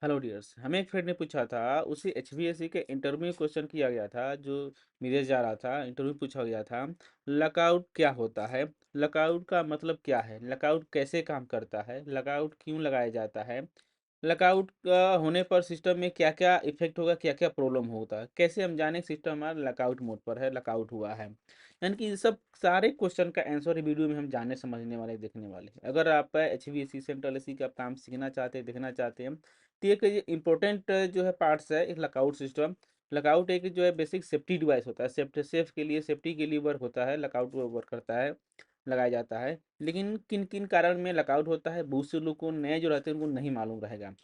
Hello dears, हमें एक friend ने पूछा था। उसे एचवीएसी के इंटरव्यू में क्वेश्चन किया गया था जो विदेश जा रहा था। इंटरव्यू पूछा गया था, लकआउट क्या होता है, लकआउट का मतलब क्या है, लकआउट कैसे काम करता है, लकआउट क्यों लगाया जाता है, लकआउट का होने पर सिस्टम में क्या क्या इफेक्ट होगा, क्या क्या प्रॉब्लम होता है, कैसे हम जाने सिस्टम हमारा लकआउट मोड पर है, लकआउट हुआ है। यानी कि ये सब सारे क्वेश्चन का आंसर वीडियो में हम जानने समझने वाले देखने वाले हैं। अगर आप एचवीएसी सेंट्रल एसी का काम सीखना चाहते हैं, देखना चाहते हैं, तो एक इम्पोर्टेंट जो है पार्ट्स है एक लकआउट सिस्टम। लकआउट एक जो है बेसिक सेफ्टी डिवाइस होता है, सेफ्टी के लिए वर्क होता है, लकआउट वर्क करता है, लगाया जाता है। लेकिन किन किन कारण में लकआउट होता है बहुत से लोग को, नए जो रहते हैं उनको नहीं मालूम रहेगा।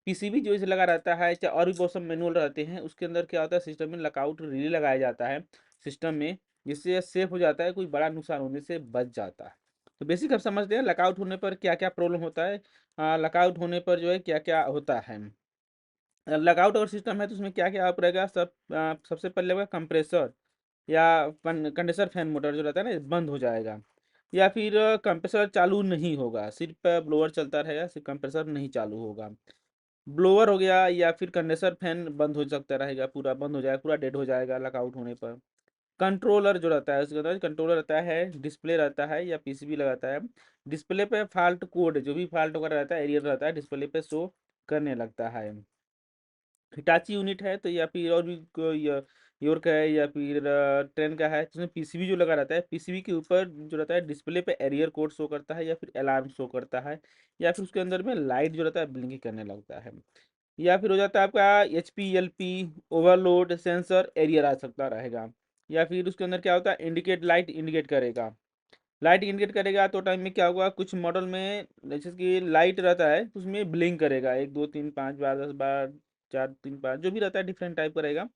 पीसीबी जो इसे लगा रहता है, चाहे और भी बहुत सब मैनुअल रहते हैं, उसके अंदर क्या होता है सिस्टम में लकआउट रिले लगाया जाता है सिस्टम में, जिससे सेफ हो जाता है, कोई बड़ा नुकसान होने से बच जाता है। तो बेसिक आप समझते हैं लकआउट होने पर क्या क्या प्रॉब्लम होता है, लकआउट होने पर जो है क्या क्या होता है। लकआउट अगर सिस्टम है तो उसमें क्या क्या आप रहेगा, सबसे पहले होगा कंप्रेसर या कंडेंसर फैन मोटर जो रहता है ना बंद हो जाएगा, या फिर कंप्रेसर चालू नहीं होगा, सिर्फ ब्लोअर चलता रहेगा, सिर्फ कंप्रेसर नहीं चालू होगा। ब्लोअर हो गया या फिर कंडेंसर फैन बंद हो सकता रहेगा, पूरा बंद हो जाएगा, पूरा डेड हो जाएगा लकआउट होने पर। कंट्रोलर जो रहता है उसके अंदर कंट्रोलर रहता है, डिस्प्ले रहता है या पीसीबी लगाता है। डिस्प्ले पे फॉल्ट कोड जो भी फॉल्ट वगैरह रहता है, एरियर रहता है, डिस्प्ले पे शो करने लगता है। हिटाची यूनिट है तो, या फिर और भी कोई योर का है या फिर ट्रेन का है, तो उसमें पीसीबी जो लगा रहता है, पीसीबी के ऊपर जो रहता है डिस्प्ले पे एरियर कोड शो करता है या फिर अलार्म शो करता है, या फिर उसके अंदर में लाइट जो रहता है ब्लिंकिंग करने लगता है। या फिर हो जाता है आपका H P L P overload sensor error आ सकता रहेगा। या फिर उसके अंदर क्या होता है इंडिकेट लाइट इंडिकेट करेगा। लाइट इंडिकेट करेगा तो टाइम में क्या होगा, कुछ मॉडल में जैसे कि लाइट रहता है तो उसमें ब्लिंक करेगा, 1 2 3 5 बार 10 बार, 4 3 5 जो भी रहता है डिफरेंट टाइप का रहेगा,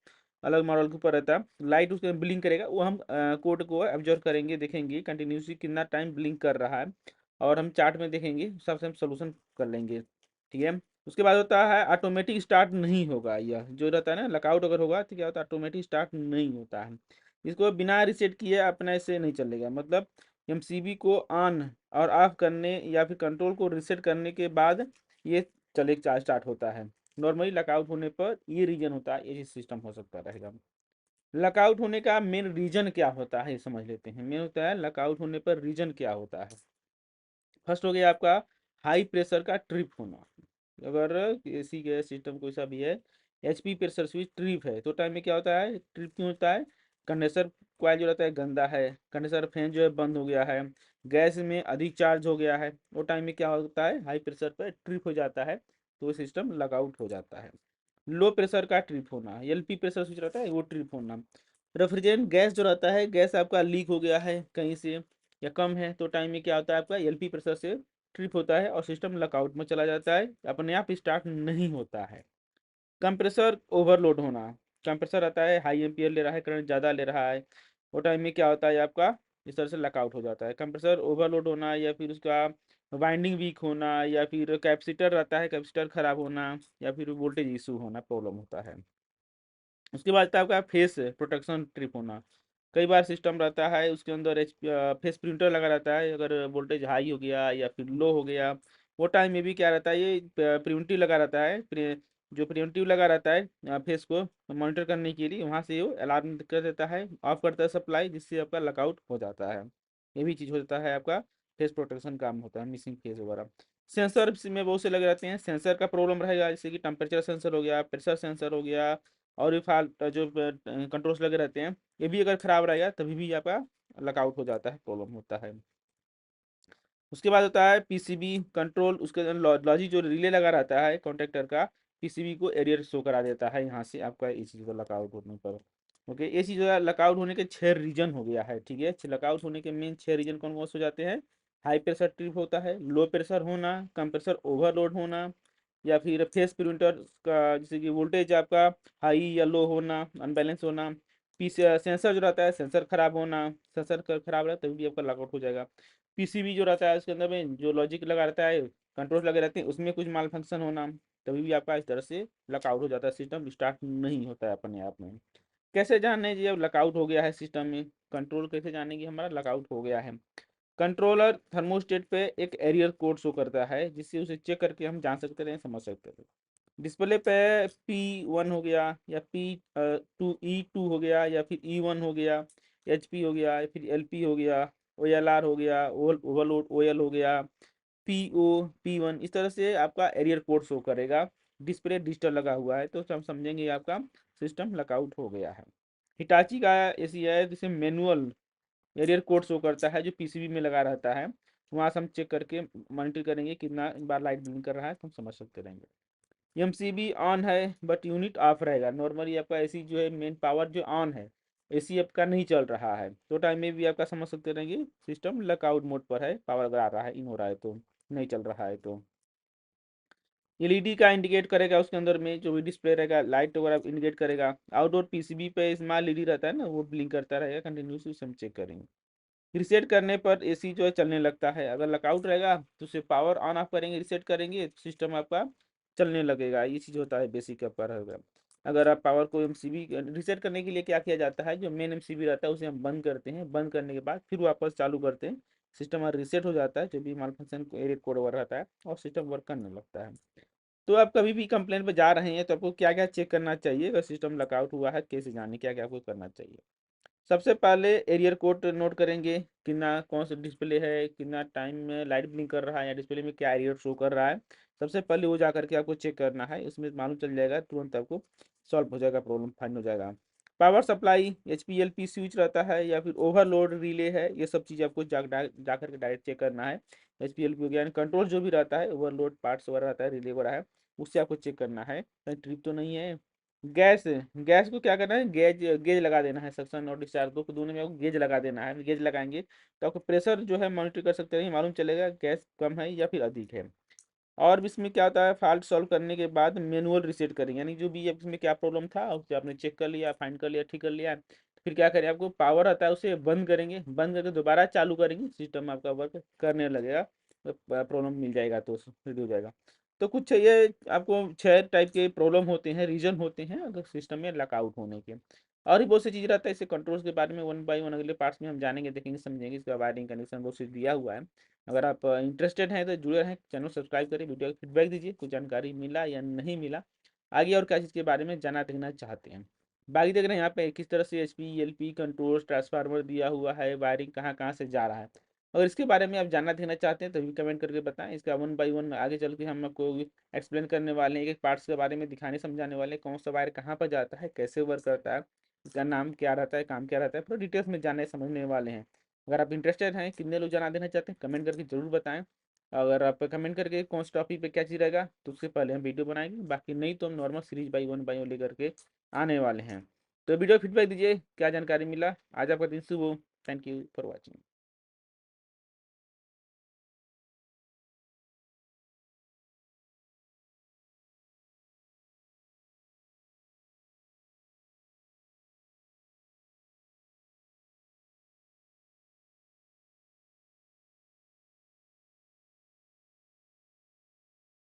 अलग मॉडल के ऊपर रहता है। लाइट उसके ब्लिंक करेगा, वो हम कोड को ऑब्जर्व करेंगे, देखेंगे कंटिन्यूसली कितना टाइम ब्लिंक कर रहा है, और हम चार्ट में देखेंगे, उस हिसाब से हम सोल्यूशन कर लेंगे। ठीक है। उसके बाद होता है ऑटोमेटिक स्टार्ट नहीं होगा, यह जो रहता है ना लकआउट अगर होगा तो क्या होता है ऑटोमेटिक स्टार्ट नहीं होता है। इसको बिना रिसेट किए अपने से नहीं चलेगा, मतलब एमसीबी को ऑन और ऑफ करने या फिर कंट्रोल को रीसेट करने के बाद ये चले चार्ज स्टार्ट होता है। नॉर्मली लकआउट होने पर ये रीजन होता है, ये सिस्टम हो सकता रहेगा। लकआउट होने का मेन रीजन क्या होता है ये समझ लेते हैं। मेन होता है लकआउट होने पर रीजन क्या होता है। फर्स्ट हो गया आपका हाई प्रेशर का ट्रिप होना। अगर एसी के सिस्टम कोई सा भी है, एचपी प्रेशर स्विच ट्रिप है तो टाइम में क्या होता है, ट्रिप क्यों होता है, कंडेंसर कॉइल जो रहता है गंदा है, कंडेंसर फैन जो है बंद हो गया है, गैस में अधिक चार्ज हो गया है, वो टाइम में क्या होता है हाई प्रेशर पर ट्रिप हो जाता है, तो सिस्टम लगआउट हो जाता है। लो प्रेशर का ट्रिप होना, एलपी प्रेशर स्विच रहता है वो ट्रिप होना। रेफ्रिजरेंट गैस जो रहता है, गैस आपका लीक हो गया है कहीं से या कम है, तो टाइम में क्या होता है आपका एलपी प्रेशर से ट्रिप होता है और सिस्टम लकआउट में चला जाता है, अपने आप स्टार्ट नहीं होता है। कंप्रेसर ओवरलोड होना, कंप्रेसर रहता है हाई एम्पियर ले रहा है, करंट ज़्यादा ले रहा है, वो टाइम में क्या होता है आपका इस तरह से लकआउट हो जाता है। कंप्रेसर ओवरलोड होना या फिर उसका वाइंडिंग वीक होना, या फिर कैपेसिटर रहता है कैपेसिटर खराब होना, या फिर वोल्टेज इशू होना, प्रॉब्लम होता है। उसके बाद आता है आपका फेस प्रोटेक्शन ट्रिप होना। कई बार सिस्टम रहता है उसके अंदर फेस प्रिंटर लगा रहता है, अगर वोल्टेज हाई हो गया या फिर लो हो गया, वो टाइम में भी क्या रहता है ये प्रिवेंटिव लगा रहता है, जो प्रिवेंटिव लगा रहता है फेस को मॉनिटर करने के लिए, वहाँ से वो अलार्म कर देता है, ऑफ करता है सप्लाई, जिससे आपका लकआउट हो जाता है। ये भी चीज़ हो जाता है आपका फेस प्रोटेक्शन काम होता है, मिसिंग फेस वगैरह। सेंसर में बहुत से लगे रहते हैं, सेंसर का प्रॉब्लम रहेगा, जैसे कि टेम्परेचर सेंसर हो गया, प्रेशर सेंसर हो गया, और भी फाल्ट जो कंट्रोल्स लगे रहते हैं, ये भी अगर खराब रहेगा तभी भी आपका लकआउट हो जाता है, प्रॉब्लम होता है। उसके बाद होता है पीसीबी कंट्रोल, उसके अंदर लॉजिक जो रिले लगा रहता है कॉन्टेक्टर का, पीसीबी को एरियर शो करा देता है यहाँ से आपका इस चीज़ को लकआउट होने पर। ओके, ये चीज़ लकआउट होने के 6 रीजन हो गया है। ठीक है, लकआउट होने के मेन 6 रीजन कौन कौन से हो जाते हैं, हाई प्रेशर ट्रिप होता है, लो प्रेशर होना, कंप्रेसर ओवरलोड होना, या फिर फेस प्रिंटर का जैसे कि वोल्टेज आपका हाई या लो होना, अनबैलेंस होना, पी सेंसर जो रहता है सेंसर खराब होना, सेंसर खराब रहता है तभी भी आपका लकआउट हो जाएगा। पीसीबी जो रहता है उसके अंदर में जो लॉजिक लगा रहता है, कंट्रोल लगे रहते हैं, उसमें कुछ माल फंक्शन होना, तभी भी आपका इस तरह से लकआउट हो जाता है, सिस्टम स्टार्ट नहीं होता है अपने आप में। कैसे जाने जी अब लकआउट हो गया है सिस्टम में, कंट्रोल कैसे जाने कि हमारा लकआउट हो गया है। कंट्रोलर थर्मोस्टेट पे एक एरियर कोड शो करता है, जिससे उसे चेक करके हम जान सकते हैं, समझ सकते हैं। डिस्प्ले पे P1 हो गया, या E2 हो गया, या फिर E1 हो गया, HP हो गया, या फिर LP हो गया, OLR हो गया, ओवरलोड OL हो गया, PO P1, इस तरह से आपका एरियर कोड शो करेगा। डिस्प्ले डिजिटल लगा हुआ है तो हम समझेंगे आपका सिस्टम लॉकआउट हो गया है। हिटाची का ऐसी है जिसे मैनुअल एरियर कोड शो करता है, जो पीसीबी में लगा रहता है। वहाँ से हम चेक करके मॉनिटर करेंगे कितना बार लाइट ब्लिंक कर रहा है, तो हम समझ सकते रहेंगे। एमसीबी ऑन है बट यूनिट ऑफ रहेगा। नॉर्मली आपका एसी जो है मेन पावर जो ऑन है, एसी आपका नहीं चल रहा है तो टाइम में भी आपका समझ सकते रहेंगे सिस्टम लॉकआउट मोड पर है, पावर अगर आ रहा है, इन हो रहा है तो, नहीं चल रहा है तो। एलईडी का इंडिकेट करेगा, उसके अंदर में जो भी डिस्प्ले रहेगा लाइट वगैरह इंडिकेट करेगा। आउटडोर पीसीबी पे स्मॉल एलईडी रहता है ना, वो ब्लिंक करता रहेगा कंटिन्यूसली, हम चेक करेंगे। रिसेट करने पर एसी जो है चलने लगता है। अगर लॉकआउट रहेगा तो उसे पावर ऑन ऑफ करेंगे, रिसेट करेंगे तो सिस्टम आपका चलने लगेगा। ये चीज़ होता है बेसिक आपका रहेगा। अगर आप पावर को एमसीबी रिसेट करने के लिए क्या किया जाता है, जो मेन एमसीबी रहता है उसे हम बंद करते हैं, बंद करने के बाद फिर वापस चालू करते हैं, सिस्टम हमारा रिसेट हो जाता है, जो भी माल फंक्शन एरियर कोड ओवर रहता है, और सिस्टम वर्क करने लगता है। तो आप कभी भी कंप्लेंट पे जा रहे हैं तो आपको क्या क्या चेक करना चाहिए, अगर सिस्टम लॉकआउट हुआ है कैसे जाने, क्या क्या आपको करना चाहिए। सबसे पहले एरियर कोड नोट करेंगे, कितना कौन सा डिस्प्ले है, कितना टाइम में लाइट ब्लिंक कर रहा है, या डिस्प्ले में क्या एरियर शो कर रहा है। सबसे पहले वो जा करके आपको चेक करना है, उसमें मालूम चल जाएगा, तुरंत आपको सॉल्व हो जाएगा, प्रॉब्लम फाइंड हो जाएगा। पावर सप्लाई HPLP स्विच रहता है या फिर ओवरलोड रिले है, ये सब चीज़ आपको जा करके डायरेक्ट चेक करना है। HPLP हो गया, कंट्रोल जो भी रहता है, ओवरलोड पार्ट्स वगैरह रहता है, रिले वगैरह है, उससे आपको चेक करना है कहीं ट्रिप तो नहीं है। गैस गैस को क्या करना है, गेज गेज लगा देना है, सक्शन और डिस्चार्ज दो दोनों में आपको गेज लगा देना है। गेज लगाएंगे तो आपको प्रेशर जो है मॉनिटर कर सकते हैं, मालूम चलेगा गैस कम है या फिर अधिक है। और भी इसमें क्या होता है, फॉल्ट सॉल्व करने के बाद मैनुअल रिसेट करेंगे, यानी जो भी इसमें क्या प्रॉब्लम था उसे आपने चेक कर लिया, फाइंड कर लिया, ठीक कर लिया, फिर क्या करें, आपको पावर आता है उसे बंद करेंगे, बंद करके दोबारा चालू करेंगे, सिस्टम आपका वर्क करने लगेगा। प्रॉब्लम मिल जाएगा तो रेडी हो जाएगा। तो कुछ ये आपको 6 टाइप के प्रॉब्लम होते हैं, रीजन होते हैं अगर सिस्टम में लॉकआउट होने के। और भी बहुत सी चीज़ रहता है, इसे कंट्रोल्स के बारे में वन बाय वन अगले पार्ट्स में हम जानेंगे, देखेंगे, समझेंगे। इसका वायरिंग कनेक्शन बहुत सी दिया हुआ है। अगर आप इंटरेस्टेड हैं तो जुड़े रहें, चैनल सब्सक्राइब करें, वीडियो का फीडबैक दीजिए, कुछ जानकारी मिला या नहीं मिला, आगे और क्या चीज़ के बारे में जानना देखना चाहते हैं। बाकी देख रहे हैं यहाँ पे किस तरह से HPLP कंट्रोल ट्रांसफार्मर दिया हुआ है, वायरिंग कहाँ कहाँ से जा रहा है। अगर इसके बारे में आप जानना देखना चाहते हैं तो भी कमेंट करके बताएं, इसका वन बाई वन आगे चल के हम आपको एक्सप्लेन करने वाले हैं, एक एक पार्ट्स के बारे में दिखाने समझाने वाले हैं, कौन सा वायर कहाँ पर जाता है, कैसे वर्क करता है, इसका नाम क्या रहता है, काम क्या रहता है, पूरा डिटेल्स में जानने समझने वाले हैं। अगर आप इंटरेस्टेड हैं, कितने लोग जाना देना चाहते हैं, कमेंट करके जरूर बताएं। अगर आप कमेंट करके कौन सा टॉपिक पे क्या चीज़ रहेगा तो उससे पहले हम वीडियो बनाएंगे, बाकी नहीं तो हम नॉर्मल सीरीज बाई वन लेकर के आने वाले हैं। तो वीडियो फीडबैक दीजिए, क्या जानकारी मिला, आज आपका दिन शुभ हो। Thank you for watching.